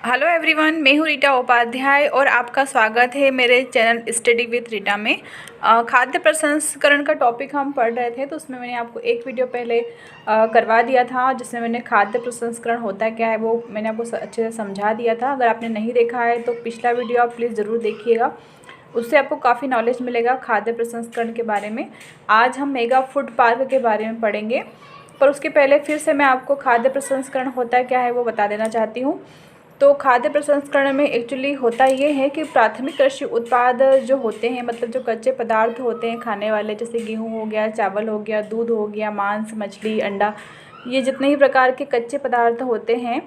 Hello everyone, मैं हूँ रीटा उपाध्याय और आपका स्वागत है मेरे चैनल स्टडी विथ रीटा में। खाद्य प्रसंस्करण का टॉपिक हम पढ़ रहे थे, तो उसमें मैंने आपको एक वीडियो पहले करवा दिया था जिसमें मैंने खाद्य प्रसंस्करण होता क्या है वो मैंने आपको अच्छे से समझा दिया था। अगर आपने नहीं देखा है तो पिछला वीडियो आप प्लीज़ ज़रूर देखिएगा, उससे आपको काफ़ी नॉलेज मिलेगा खाद्य प्रसंस्करण के बारे में। आज हम मेगा फूड पार्क के बारे में पढ़ेंगे, पर उसके पहले फिर से मैं आपको खाद्य प्रसंस्करण होता क्या है वो बता देना चाहती हूँ। तो खाद्य प्रसंस्करण में एक्चुअली होता ये है कि प्राथमिक कृषि उत्पाद जो होते हैं, मतलब जो कच्चे पदार्थ होते हैं खाने वाले, जैसे गेहूँ हो गया, चावल हो गया, दूध हो गया, मांस, मछली, अंडा, ये जितने ही प्रकार के कच्चे पदार्थ होते हैं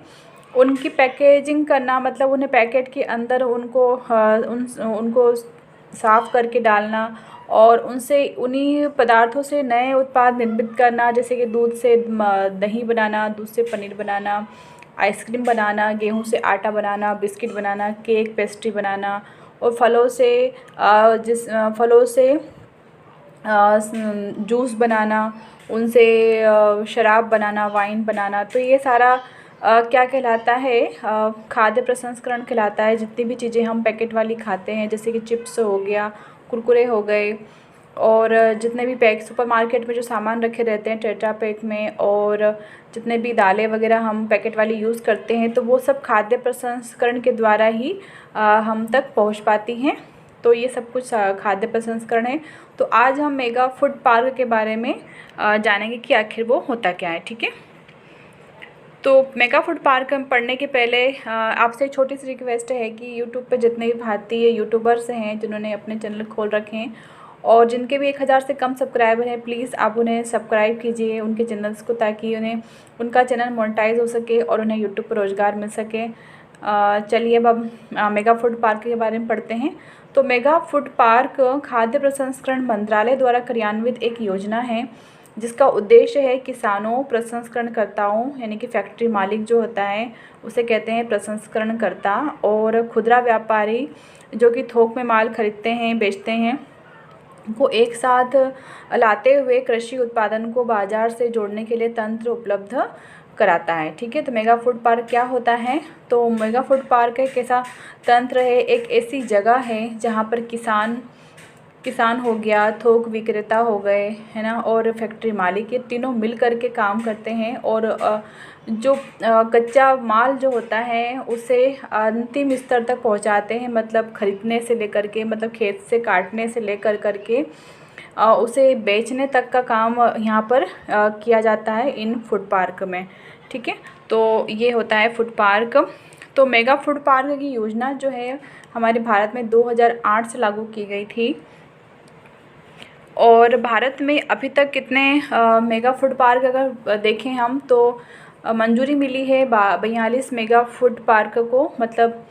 उनकी पैकेजिंग करना, मतलब उन्हें पैकेट के अंदर उनको साफ़ करके डालना और उनसे उन्हीं पदार्थों से नए उत्पाद निर्मित करना, जैसे कि दूध से दही बनाना, दूध से पनीर बनाना, आइसक्रीम बनाना, गेहूं से आटा बनाना, बिस्किट बनाना, केक, पेस्ट्री बनाना, और फलों से जूस बनाना, उनसे शराब बनाना, वाइन बनाना। तो ये सारा क्या कहलाता है? खाद्य प्रसंस्करण कहलाता है। जितनी भी चीज़ें हम पैकेट वाली खाते हैं, जैसे कि चिप्स हो गया, कुरकुरे हो गए, और जितने भी पैक सुपरमार्केट में जो सामान रखे रहते हैं टेट्रा पैक में, और जितने भी दालें वगैरह हम पैकेट वाली यूज़ करते हैं, तो वो सब खाद्य प्रसंस्करण के द्वारा ही हम तक पहुंच पाती हैं। तो ये सब कुछ खाद्य प्रसंस्करण है। तो आज हम मेगा फूड पार्क के बारे में जानेंगे कि आखिर वो होता क्या है। ठीक है, तो मेगा फूड पार्क पढ़ने के पहले आपसे एक छोटी सी रिक्वेस्ट है कि यूट्यूब पे जितने भी भारतीय यूट्यूबर्स हैं जिन्होंने अपने चैनल खोल रखे हैं और जिनके भी 1000 से कम सब्सक्राइबर हैं, प्लीज़ आप उन्हें सब्सक्राइब कीजिए उनके चैनल्स को, ताकि उनका चैनल मोनेटाइज हो सके और उन्हें यूट्यूब पर रोज़गार मिल सके। चलिए अब हम मेगा फूड पार्क के बारे में पढ़ते हैं। तो मेगा फूड पार्क खाद्य प्रसंस्करण मंत्रालय द्वारा क्रियान्वित एक योजना है जिसका उद्देश्य है किसानों, प्रसंस्करणकर्ताओं यानी कि फैक्ट्री मालिक जो होता है उसे कहते हैं प्रसंस्करणकर्ता, और खुदरा व्यापारी जो कि थोक में माल खरीदते हैं, बेचते हैं, को एक साथ लाते हुए कृषि उत्पादन को बाजार से जोड़ने के लिए तंत्र उपलब्ध कराता है। ठीक है, तो मेगा फूड पार्क क्या होता है? तो मेगा फूड पार्क एक ऐसा तंत्र है, एक ऐसी जगह है जहाँ पर किसान हो गया, थोक विक्रेता हो गए, है ना, और फैक्ट्री मालिक, ये तीनों मिल कर के काम करते हैं और जो कच्चा माल जो होता है उसे अंतिम स्तर तक पहुंचाते हैं, मतलब खरीदने से लेकर के, मतलब खेत से काटने से लेकर करके उसे बेचने तक का काम यहाँ पर किया जाता है इन फूड पार्क में। ठीक है, तो ये होता है फूड पार्क। तो मेगा फूड पार्क की योजना जो है हमारे भारत में 2008 से लागू की गई थी, और भारत में अभी तक कितने मेगा फूड पार्क अगर देखें हम तो मंजूरी मिली है 42 मेगा फूड पार्क को, मतलब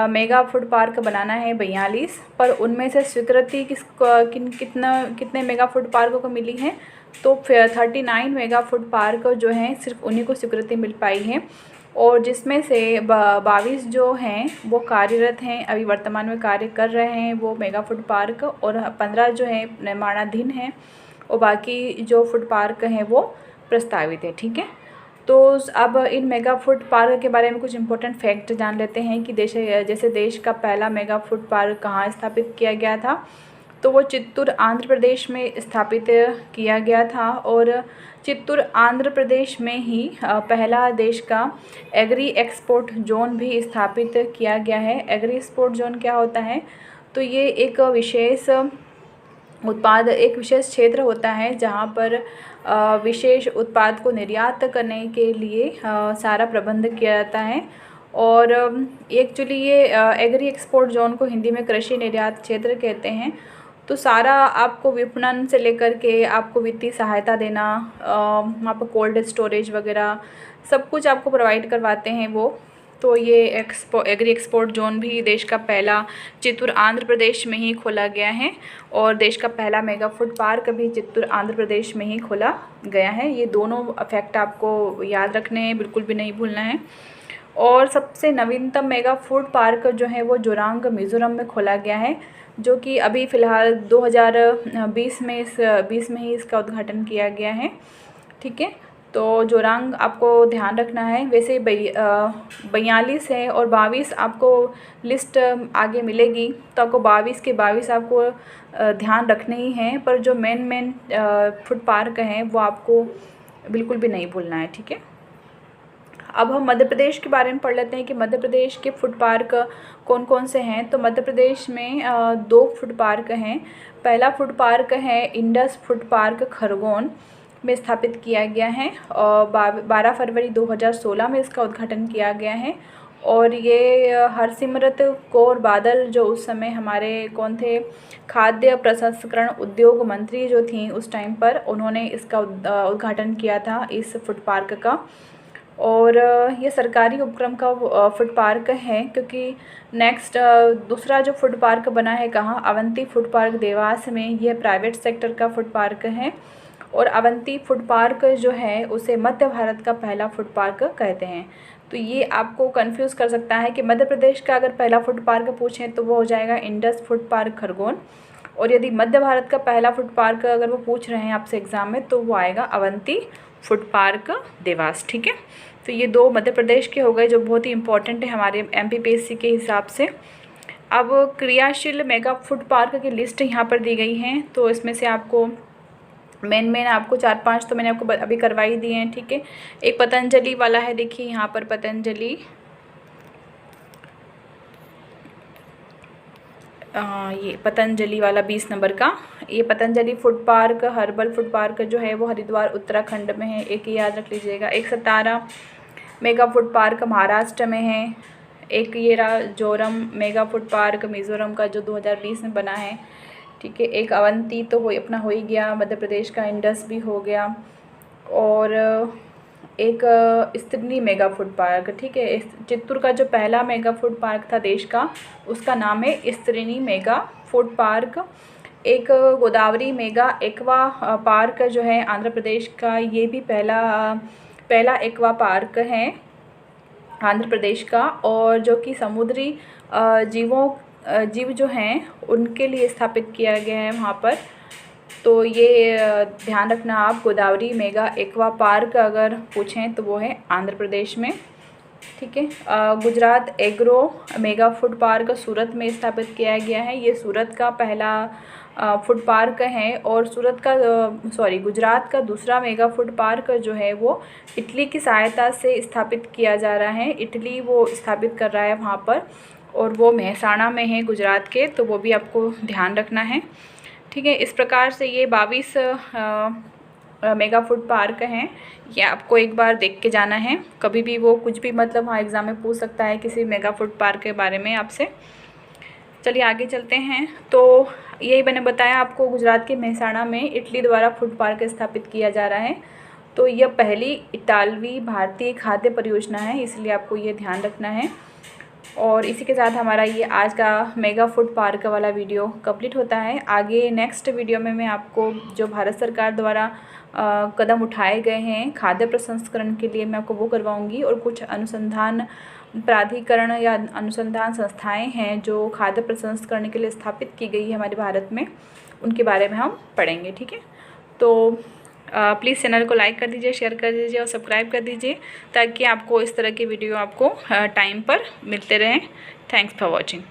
मेगा फूड पार्क बनाना है 42, पर उनमें से स्वीकृति कितने मेगा फूड पार्क को मिली है? तो 39 मेगा फूड पार्क जो हैं सिर्फ उन्हीं को स्वीकृति मिल पाई है, और जिसमें से 22 जो हैं वो कार्यरत हैं, अभी वर्तमान में कार्य कर रहे हैं वो मेगा फूड पार्क, और 15 जो हैं निर्माणाधीन हैं, और बाकी जो फूड पार्क हैं वो प्रस्तावित है। ठीक है, तो अब इन मेगा फूड पार्क के बारे में कुछ इम्पोर्टेंट फैक्ट जान लेते हैं कि जैसे देश का पहला मेगा फूड पार्क कहाँ स्थापित किया गया था। तो वो चित्तूर आंध्र प्रदेश में स्थापित किया गया था, और चित्तूर आंध्र प्रदेश में ही पहला देश का एग्री एक्सपोर्ट जोन भी स्थापित किया गया है। एग्री एक्सपोर्ट जोन क्या होता है? तो ये एक विशेष क्षेत्र होता है जहाँ पर विशेष उत्पाद को निर्यात करने के लिए सारा प्रबंध किया जाता है, और एक्चुअली ये एग्री एक्सपोर्ट जोन को हिंदी में कृषि निर्यात क्षेत्र कहते हैं। तो सारा आपको विपणन से लेकर के आपको वित्तीय सहायता देना, वहाँ पर कोल्ड स्टोरेज वगैरह सब कुछ आपको प्रोवाइड करवाते हैं वो। तो ये एग्री एक्सपोर्ट जोन भी देश का पहला चित्तूर आंध्र प्रदेश में ही खोला गया है, और देश का पहला मेगा फूड पार्क भी चित्तूर आंध्र प्रदेश में ही खोला गया है। ये दोनों फैक्ट आपको याद रखने हैं, बिल्कुल भी नहीं भूलना है। और सबसे नवीनतम मेगा फूड पार्क जो है वो जोरांग मिज़ोरम में खोला गया है, जो कि अभी फ़िलहाल 2020 में ही इसका उद्घाटन किया गया है। ठीक है, तो जोरांग आपको ध्यान रखना है। वैसे 42 है और 22 आपको लिस्ट आगे मिलेगी, तो आपको 22 के 22 आपको ध्यान रखने ही हैं, पर जो मेन फूड पार्क हैं वो आपको बिल्कुल भी नहीं भूलना है, ठीक है। अब हम मध्य प्रदेश के बारे में पढ़ लेते हैं कि मध्य प्रदेश के फूड पार्क कौन कौन से हैं। तो मध्य प्रदेश में 2 फूड पार्क हैं। पहला फूड पार्क है इंडस फूड पार्क खरगोन में स्थापित किया गया है और 12 फरवरी 2016 में इसका उद्घाटन किया गया है। और ये हरसिमरत कौर बादल जो उस समय हमारे कौन थे, खाद्य प्रसंस्करण उद्योग मंत्री जो थी उस टाइम पर, उन्होंने इसका उद्घाटन किया था इस फूड पार्क का। और ये सरकारी उपक्रम का फूड पार्क है, क्योंकि नेक्स्ट दूसरा जो फूड पार्क बना है कहाँ, अवंती फूड पार्क देवास में, यह प्राइवेट सेक्टर का फूड पार्क है। और अवंती फूड पार्क जो है उसे मध्य भारत का पहला फूड पार्क कहते हैं। तो ये आपको कंफ्यूज कर सकता है कि मध्य प्रदेश का अगर पहला फूड पार्क पूछें तो वो हो जाएगा इंडस फूड पार्क खरगोन, और यदि मध्य भारत का पहला फूड पार्क अगर वो पूछ रहे हैं आपसे एग्ज़ाम में तो वो आएगा अवंती फूड पार्क देवास, ठीक है। तो ये 2 मध्य प्रदेश के हो गए जो बहुत ही इंपॉर्टेंट है हमारे MPPSC के हिसाब से। अब क्रियाशील मेगा फूड पार्क की लिस्ट यहाँ पर दी गई है, तो इसमें से आपको मेन आपको 4-5 तो मैंने आपको अभी करवाई दिए हैं, ठीक है। एक पतंजलि वाला है, देखिए यहाँ पर पतंजलि, ये पतंजलि वाला 20 नंबर का, ये Patanjali food park herbal food park जो है वो हरिद्वार उत्तराखंड में है, एक याद रख लीजिएगा। एक 17 मेगा फूड पार्क महाराष्ट्र में है। एक ये Zoram mega food park Mizoram का जो 2020 में बना है, ठीक है। एक अवंती तो वो अपना हो ही गया, मध्य प्रदेश का इंडस भी हो गया। और एक स्त्रिनी मेगा फूड पार्क, ठीक है। चित्तूर का जो पहला मेगा फूड पार्क था देश का, उसका नाम है स्त्रिनी मेगा फूड पार्क। एक गोदावरी मेगा एक्वा पार्क जो है आंध्र प्रदेश का, ये भी पहला एक्वा पार्क है आंध्र प्रदेश का, और जो कि समुद्री जीव जो हैं उनके लिए स्थापित किया गया है वहाँ पर। तो ये ध्यान रखना आप, गोदावरी मेगा एक्वा पार्क अगर पूछें तो वो है आंध्र प्रदेश में, ठीक है। Gujarat agro mega food park Surat में स्थापित किया गया है, ये सूरत का पहला फूड पार्क है। और गुजरात का दूसरा मेगा फूड पार्क जो है वो इटली की सहायता से स्थापित किया जा रहा है, इटली वो स्थापित कर रहा है वहाँ पर, और वो मेहसाणा में है गुजरात के, तो वो भी आपको ध्यान रखना है, ठीक है। इस प्रकार से ये 22 मेगा फूड पार्क हैं, ये आपको एक बार देख के जाना है। कभी भी वो कुछ भी मतलब हाँ एग्ज़ाम में पूछ सकता है किसी मेगा फूड पार्क के बारे में आपसे। चलिए आगे चलते हैं। तो यही मैंने बताया आपको, गुजरात के मेहसाणा में इटली द्वारा फूड पार्क स्थापित किया जा रहा है। तो यह पहली इतालवी भारतीय खाद्य परियोजना है, इसलिए आपको ये ध्यान रखना है। और इसी के साथ हमारा ये आज का मेगा फूड पार्क वाला वीडियो कंप्लीट होता है। आगे नेक्स्ट वीडियो में मैं आपको जो भारत सरकार द्वारा कदम उठाए गए हैं खाद्य प्रसंस्करण के लिए, मैं आपको वो करवाऊंगी। और कुछ अनुसंधान प्राधिकरण या अनुसंधान संस्थाएं हैं जो खाद्य प्रसंस्करण के लिए स्थापित की गई है हमारे भारत में, उनके बारे में हम पढ़ेंगे, ठीक है। तो प्लीज़ चैनल को लाइक कर दीजिए, शेयर कर दीजिए और सब्सक्राइब कर दीजिए, ताकि आपको इस तरह की वीडियो आपको टाइम पर मिलते रहें। Thanks for watching.